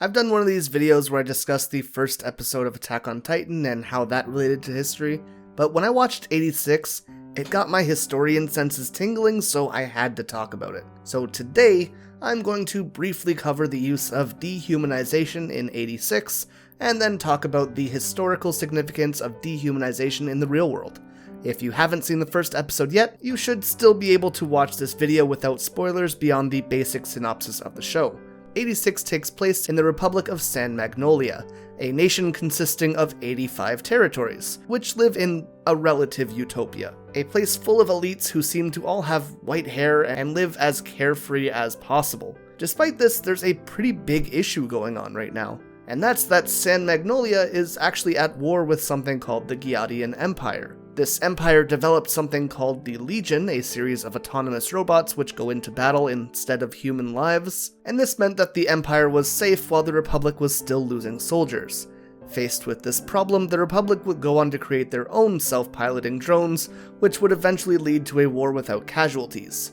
I've done one of these videos where I discuss the first episode of Attack on Titan and how that related to history, but when I watched 86, it got my historian senses tingling, so I had to talk about it. So today, I'm going to briefly cover the use of dehumanization in 86, and then talk about the historical significance of dehumanization in the real world. If you haven't seen the first episode yet, you should still be able to watch this video without spoilers beyond the basic synopsis of the show. 86 takes place in the Republic of San Magnolia, a nation consisting of 85 territories, which live in a relative utopia. A place full of elites who seem to all have white hair and live as carefree as possible. Despite this, there's a pretty big issue going on right now, and that's that San Magnolia is actually at war with something called the Giadian Empire. This empire developed something called the Legion, a series of autonomous robots which go into battle instead of human lives, and this meant that the empire was safe while the Republic was still losing soldiers. Faced with this problem, the Republic would go on to create their own self-piloting drones, which would eventually lead to a war without casualties.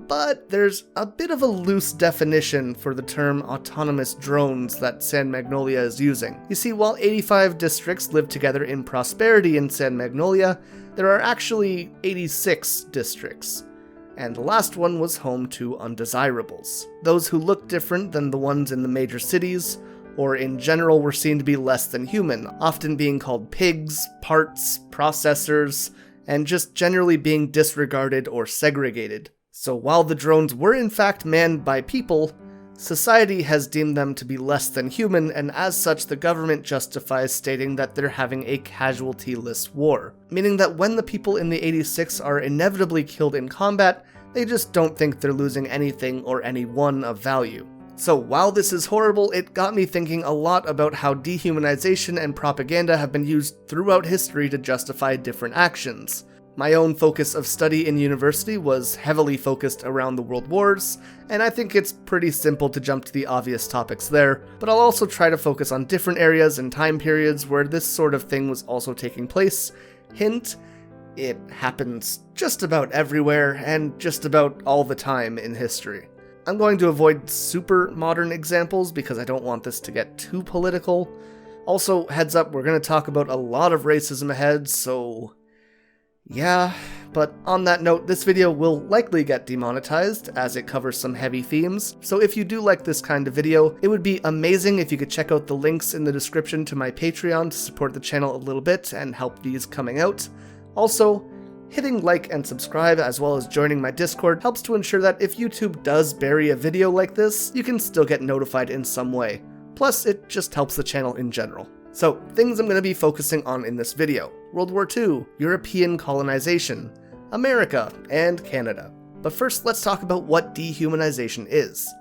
But there's a bit of a loose definition for the term autonomous drones that San Magnolia is using. You see, while 85 districts live together in prosperity in San Magnolia, there are actually 86 districts, and the last one was home to undesirables. Those who look different than the ones in the major cities, or in general were seen to be less than human, often being called pigs, parts, processors, and just generally being disregarded or segregated. So while the drones were in fact manned by people, society has deemed them to be less than human, and as such the government justifies stating that they're having a casualty-less war, meaning that when the people in the 86 are inevitably killed in combat, they just don't think they're losing anything or anyone of value. So while this is horrible, it got me thinking a lot about how dehumanization and propaganda have been used throughout history to justify different actions. My own focus of study in university was heavily focused around the World Wars, and I think it's pretty simple to jump to the obvious topics there, but I'll also try to focus on different areas and time periods where this sort of thing was also taking place. Hint, it happens just about everywhere and just about all the time in history. I'm going to avoid super modern examples because I don't want this to get too political. Also, heads up, we're going to talk about a lot of racism ahead, so yeah, but on that note, this video will likely get demonetized as it covers some heavy themes, so if you do like this kind of video, it would be amazing if you could check out the links in the description to my Patreon to support the channel a little bit and help these coming out. Also, hitting like and subscribe as well as joining my Discord helps to ensure that if YouTube does bury a video like this, you can still get notified in some way. Plus, it just helps the channel in general. So, things I'm going to be focusing on in this video: World War II, European colonization, America, and Canada. But first, let's talk about what dehumanization is.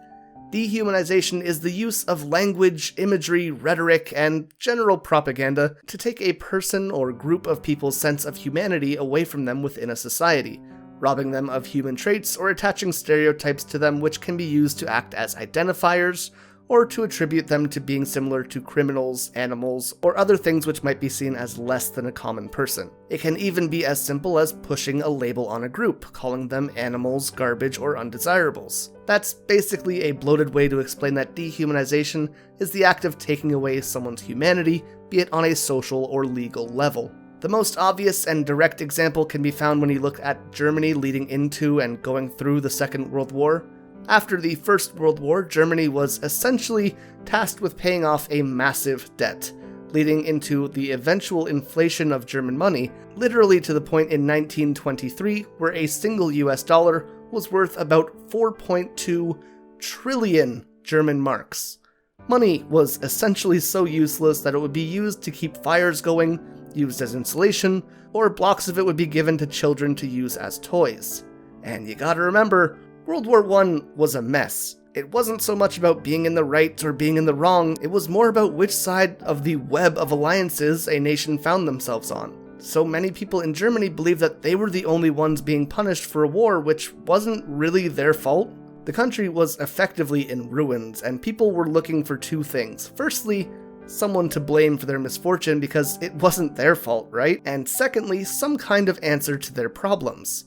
Dehumanization is the use of language, imagery, rhetoric, and general propaganda to take a person or group of people's sense of humanity away from them within a society, robbing them of human traits or attaching stereotypes to them which can be used to act as identifiers, or to attribute them to being similar to criminals, animals, or other things which might be seen as less than a common person. It can even be as simple as pushing a label on a group, calling them animals, garbage, or undesirables. That's basically a bloated way to explain that dehumanization is the act of taking away someone's humanity, be it on a social or legal level. The most obvious and direct example can be found when you look at Germany leading into and going through the Second World War. After the First World War, Germany was essentially tasked with paying off a massive debt, leading into the eventual inflation of German money, literally to the point in 1923 where a single US dollar was worth about 4.2 trillion German marks. Money was essentially so useless that it would be used to keep fires going, used as insulation, or blocks of it would be given to children to use as toys. And you gotta remember, World War I was a mess. It wasn't so much about being in the right or being in the wrong, it was more about which side of the web of alliances a nation found themselves on. So many people in Germany believed that they were the only ones being punished for a war which wasn't really their fault. The country was effectively in ruins, and people were looking for two things. Firstly, someone to blame for their misfortune because it wasn't their fault, right? And secondly, some kind of answer to their problems.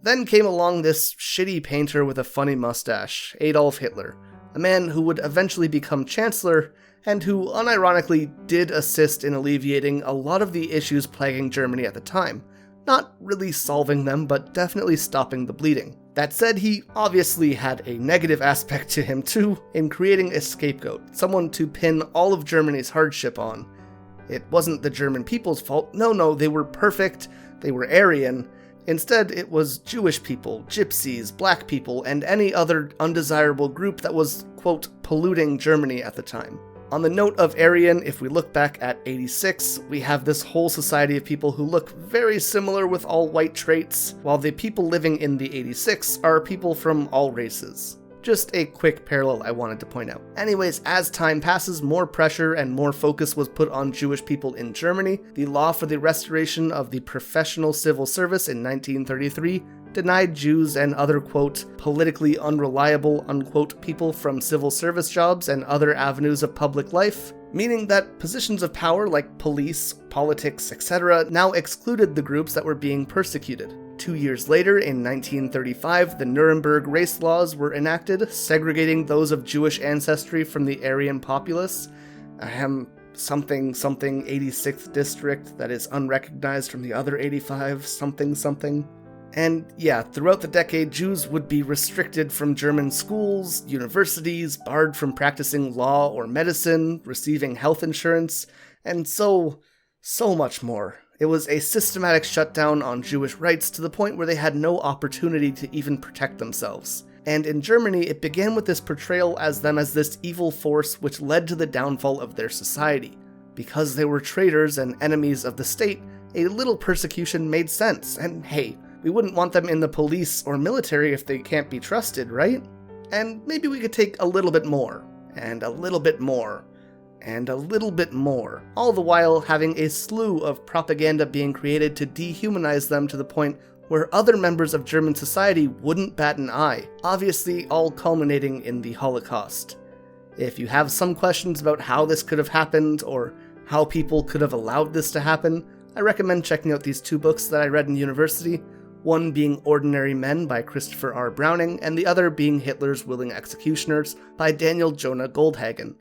Then came along this shitty painter with a funny mustache, Adolf Hitler, a man who would eventually become chancellor, and who unironically did assist in alleviating a lot of the issues plaguing Germany at the time. Not really solving them, but definitely stopping the bleeding. That said, he obviously had a negative aspect to him too, in creating a scapegoat, someone to pin all of Germany's hardship on. It wasn't the German people's fault, no, they were perfect, they were Aryan. Instead, it was Jewish people, gypsies, black people, and any other undesirable group that was, quote, polluting Germany at the time. On the note of Aryan, if we look back at 86, we have this whole society of people who look very similar with all white traits, while the people living in the 86 are people from all races. Just a quick parallel I wanted to point out. Anyways, as time passes, more pressure and more focus was put on Jewish people in Germany. The law for the restoration of the professional civil service in 1933 denied Jews and other, quote, politically unreliable, unquote, people from civil service jobs and other avenues of public life, meaning that positions of power like police, politics, etc. now excluded the groups that were being persecuted. 2 years later, in 1935, the Nuremberg race laws were enacted, segregating those of Jewish ancestry from the Aryan populace. Something 86th district that is unrecognized from the other 85 something. And yeah, throughout the decade, Jews would be restricted from German schools, universities, barred from practicing law or medicine, receiving health insurance, and so much more. It was a systematic shutdown on Jewish rights to the point where they had no opportunity to even protect themselves. And in Germany, it began with this portrayal as them as this evil force which led to the downfall of their society. Because they were traitors and enemies of the state, a little persecution made sense, and hey, we wouldn't want them in the police or military if they can't be trusted, right? And maybe we could take a little bit more, and a little bit more, and a little bit more, all the while having a slew of propaganda being created to dehumanize them to the point where other members of German society wouldn't bat an eye, obviously all culminating in the Holocaust. If you have some questions about how this could have happened, or how people could have allowed this to happen, I recommend checking out these two books that I read in university, one being Ordinary Men by Christopher R. Browning, and the other being Hitler's Willing Executioners by Daniel Jonah Goldhagen.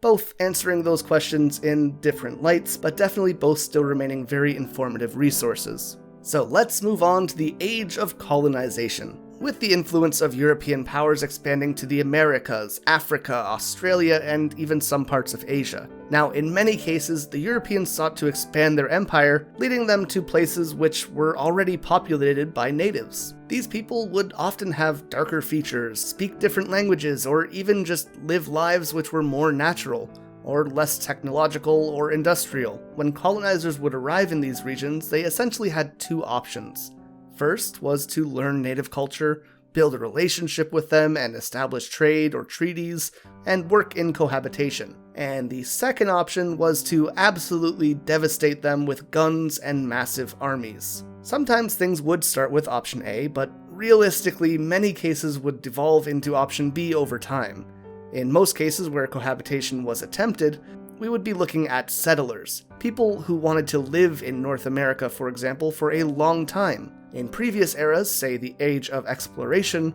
Both answering those questions in different lights, but definitely both still remaining very informative resources. So let's move on to the Age of Colonization, with the influence of European powers expanding to the Americas, Africa, Australia, and even some parts of Asia. Now, in many cases, the Europeans sought to expand their empire, leading them to places which were already populated by natives. These people would often have darker features, speak different languages, or even just live lives which were more natural, or less technological or industrial. When colonizers would arrive in these regions, they essentially had two options. First was to learn native culture, build a relationship with them and establish trade or treaties, and work in cohabitation. And the second option was to absolutely devastate them with guns and massive armies. Sometimes things would start with option A, but realistically, many cases would devolve into option B over time. In most cases where cohabitation was attempted, we would be looking at settlers, people who wanted to live in North America, for example, for a long time. In previous eras, say the Age of Exploration,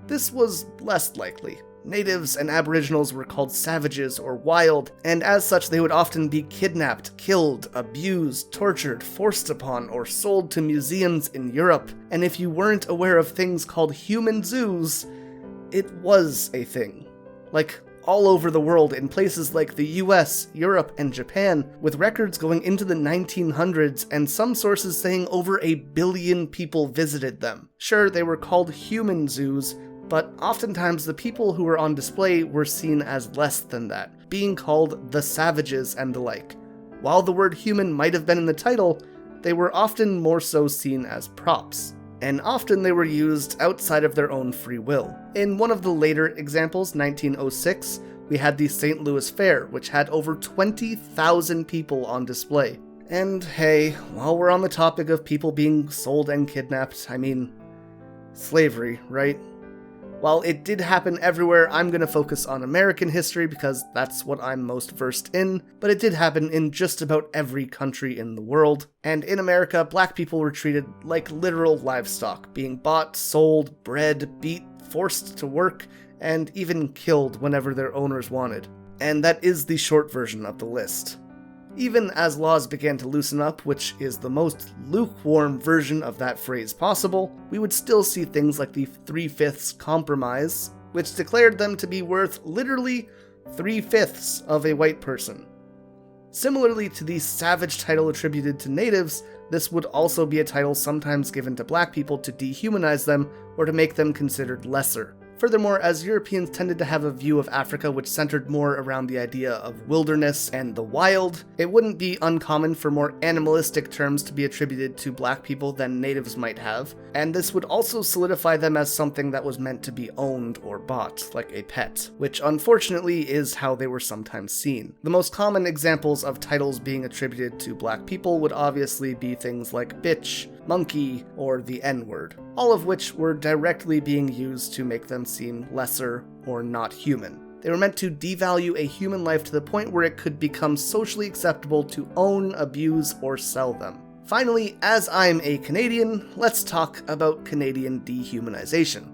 this was less likely. Natives and aboriginals were called savages or wild, and as such they would often be kidnapped, killed, abused, tortured, forced upon, or sold to museums in Europe. And if you weren't aware of things called human zoos, it was a thing. Like, all over the world in places like the US, Europe, and Japan, with records going into the 1900s and some sources saying over 1 billion people visited them. Sure, they were called human zoos, but oftentimes the people who were on display were seen as less than that, being called the savages and the like. While the word human might have been in the title, they were often more so seen as props. And often they were used outside of their own free will. In one of the later examples, 1906, we had the St. Louis Fair, which had over 20,000 people on display. And hey, while we're on the topic of people being sold and kidnapped, I mean, slavery, right? While it did happen everywhere, I'm going to focus on American history because that's what I'm most versed in, but it did happen in just about every country in the world. And in America, black people were treated like literal livestock, being bought, sold, bred, beat, forced to work, and even killed whenever their owners wanted. And that is the short version of the list. Even as laws began to loosen up, which is the most lukewarm version of that phrase possible, we would still see things like the 3/5 compromise, which declared them to be worth literally 3/5 of a white person. Similarly to the savage title attributed to natives, this would also be a title sometimes given to black people to dehumanize them or to make them considered lesser. Furthermore, as Europeans tended to have a view of Africa which centered more around the idea of wilderness and the wild, it wouldn't be uncommon for more animalistic terms to be attributed to black people than natives might have, and this would also solidify them as something that was meant to be owned or bought, like a pet, which unfortunately is how they were sometimes seen. The most common examples of titles being attributed to black people would obviously be things like bitch, monkey, or the N-word, all of which were directly being used to make them seem lesser or not human. They were meant to devalue a human life to the point where it could become socially acceptable to own, abuse, or sell them. Finally, as I'm a Canadian, let's talk about Canadian dehumanization.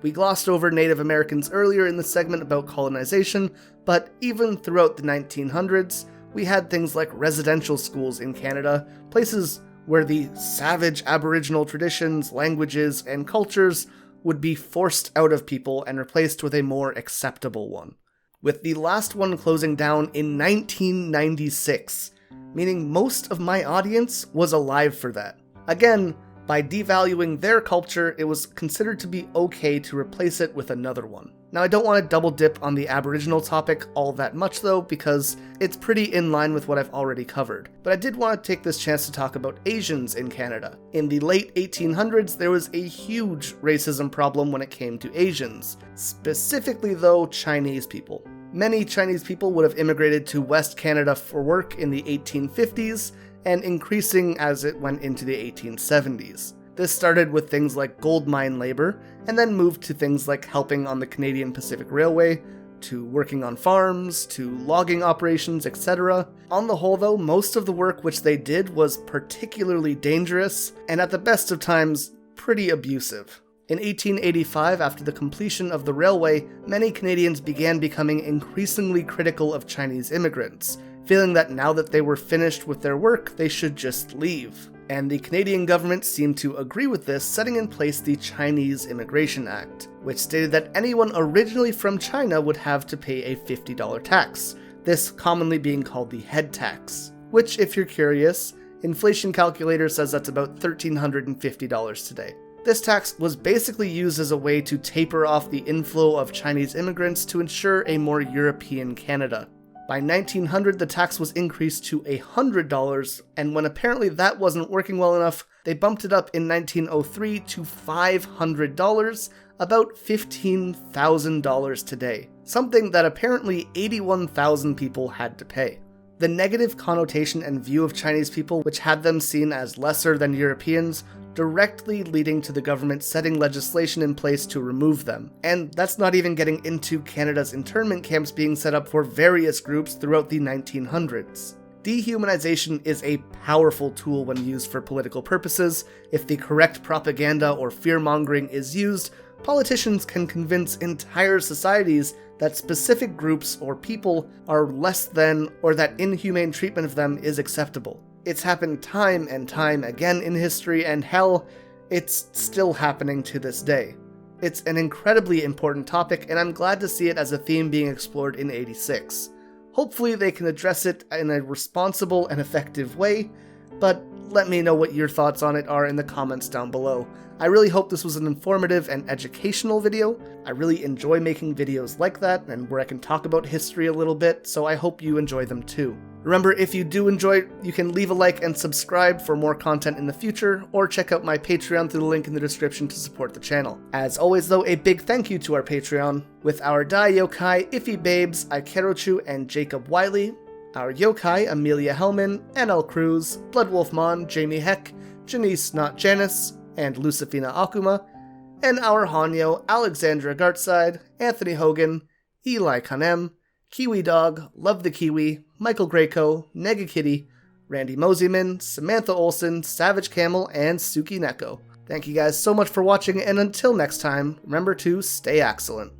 We glossed over Native Americans earlier in the segment about colonization, but even throughout the 1900s, we had things like residential schools in Canada, places where the savage Aboriginal traditions, languages, and cultures would be forced out of people and replaced with a more acceptable one. With the last one closing down in 1996, meaning most of my audience was alive for that. Again, by devaluing their culture, it was considered to be okay to replace it with another one. Now, I don't want to double dip on the Aboriginal topic all that much though, because it's pretty in line with what I've already covered. But I did want to take this chance to talk about Asians in Canada. In the late 1800s, there was a huge racism problem when it came to Asians, specifically though Chinese people. Many Chinese people would have immigrated to West Canada for work in the 1850s, and increasing as it went into the 1870s. This started with things like gold mine labor, and then moved to things like helping on the Canadian Pacific Railway, to working on farms, to logging operations, etc. On the whole though, most of the work which they did was particularly dangerous, and at the best of times, pretty abusive. In 1885, after the completion of the railway, many Canadians began becoming increasingly critical of Chinese immigrants, feeling that now that they were finished with their work, they should just leave. And the Canadian government seemed to agree with this, setting in place the Chinese Immigration Act, which stated that anyone originally from China would have to pay a $50 tax, this commonly being called the head tax, which, if you're curious, inflation calculator says that's about $1,350 today. This tax was basically used as a way to taper off the inflow of Chinese immigrants to ensure a more European Canada. By 1900, the tax was increased to $100, and when apparently that wasn't working well enough, they bumped it up in 1903 to $500, about $15,000 today, something that apparently 81,000 people had to pay. The negative connotation and view of Chinese people, which had them seen as lesser than Europeans, directly leading to the government setting legislation in place to remove them. And that's not even getting into Canada's internment camps being set up for various groups throughout the 1900s. Dehumanization is a powerful tool when used for political purposes. If the correct propaganda or fear-mongering is used, politicians can convince entire societies that specific groups or people are less than, or that inhumane treatment of them is acceptable. It's happened time and time again in history, and hell, it's still happening to this day. It's an incredibly important topic, and I'm glad to see it as a theme being explored in 86. Hopefully they can address it in a responsible and effective way, but let me know what your thoughts on it are in the comments down below. I really hope this was an informative and educational video. I really enjoy making videos like that, and where I can talk about history a little bit, so I hope you enjoy them too. Remember, if you do enjoy, you can leave a like and subscribe for more content in the future, or check out my Patreon through the link in the description to support the channel. As always though, a big thank you to our Patreon, with our Dai Yokai, Iffy Babes, Ikerochu, and Jacob Wiley, our Yokai, Amelia Hellman, NL Cruz, Bloodwolf Mon, Jamie Heck, Janice Not Janice, and Lucifina Akuma, and our Hanyo, Alexandra Gartside, Anthony Hogan, Eli Kanem, Kiwi Dog, Love the Kiwi, Michael Greco, Nega Kitty, Randy Moseyman, Samantha Olsen, Savage Camel, and Suki Neko. Thank you guys so much for watching, and until next time, remember to stay excellent.